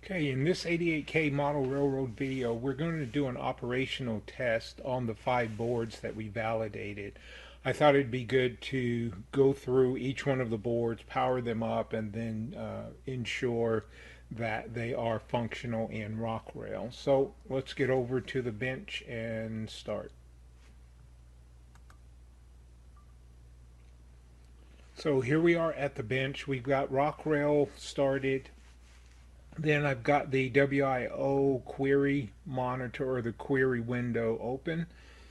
Okay, in this 88K model railroad video, we're going to do an operational test on the 5 boards that we validated. I thought it'd be good to go through each one of the boards, power them up, and then ensure that they are functional in Rocrail. So let's get over to the bench and start. So here we are at the bench. We've got Rocrail started. Then I've got the WIO query monitor or the query window open.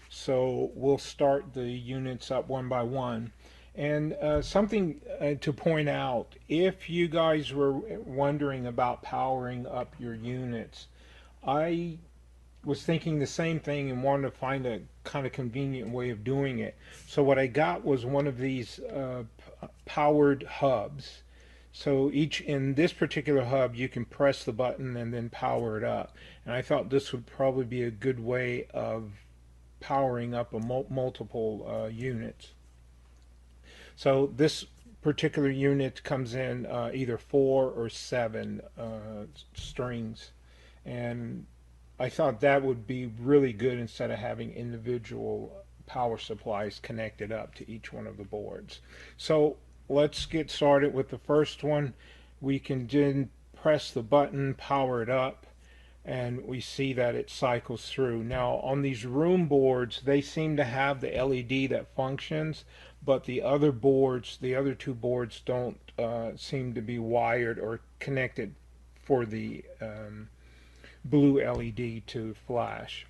So we'll start the units up one by one. And something to point out, if you guys were wondering about powering up your units, I was thinking the same thing and wanted to find a kind of convenient way of doing it. So what I got was one of these powered hubs. So in this particular hub, you can press the button and then power it up. And I thought this would probably be a good way of powering up multiple units. So this particular unit comes in either 4 or 7 strings. And I thought that would be really good instead of having individual power supplies connected up to each one of the boards. So let's get started with the first one. We can then press the button, power it up, and we see that it cycles through. Now on these room boards, they seem to have the LED that functions, but the other boards, the other 2 boards, don't seem to be wired or connected for the blue LED to flash.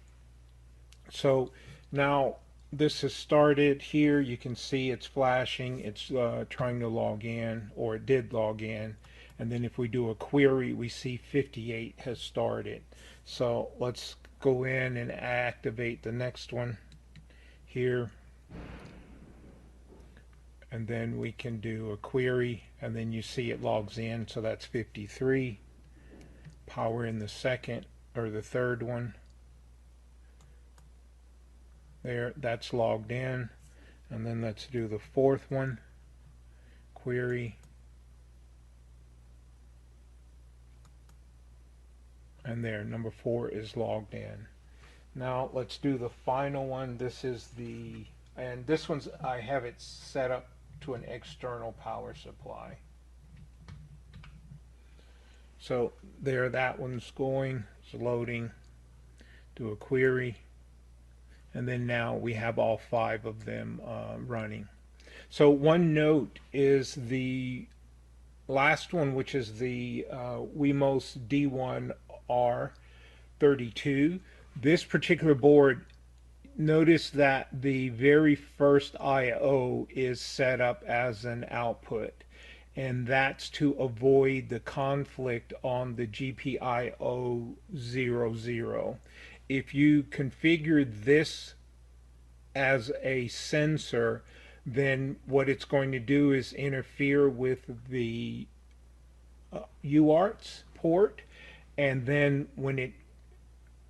So now this has started here. You can see it's flashing. It's trying to log in, or it did log in. And then if we do a query, we see 58 has started. So let's go in and activate the next one here. And then we can do a query, and then you see it logs in. So that's 53. Power in the second or the third one. There, that's logged in. And then let's do the fourth one. Query. And there, number 4 is logged in. Now let's do the final one. This is and this one's, I have it set up to an external power supply. So there, that one's going, it's loading, do a query. And then now we have all 5 of them running. So one note is the last one, which is the Wemos D1R32. This particular board, notice that the very first I/O is set up as an output. And that's to avoid the conflict on the GPIO00. If you configure this as a sensor, then what it's going to do is interfere with the UARTs port, and then when it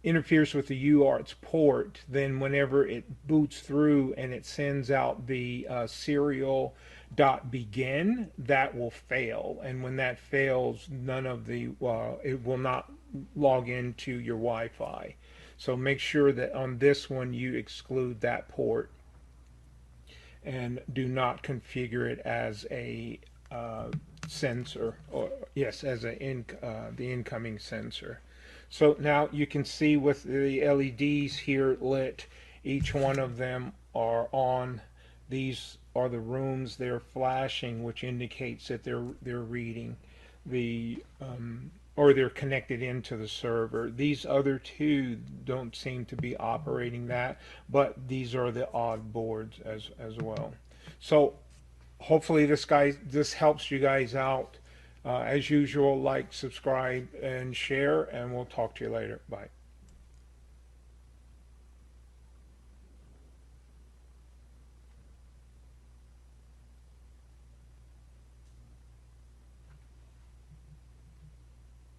interferes with the UARTs port, then whenever it boots through and it sends out the serial.begin, that will fail. And when that fails, none of the it will not log into your Wi-Fi. So make sure that on this one you exclude that port and do not configure it as a sensor, or yes, as the incoming sensor. So now you can see with the LEDs here lit, each one of them are on. These are the rooms. They're flashing, which indicates that they're reading the or they're connected into the server. These other 2 don't seem to be operating that, but these are the odd boards as well. So hopefully this helps you guys out. As usual, like, subscribe, and share, and we'll talk to you later. Bye.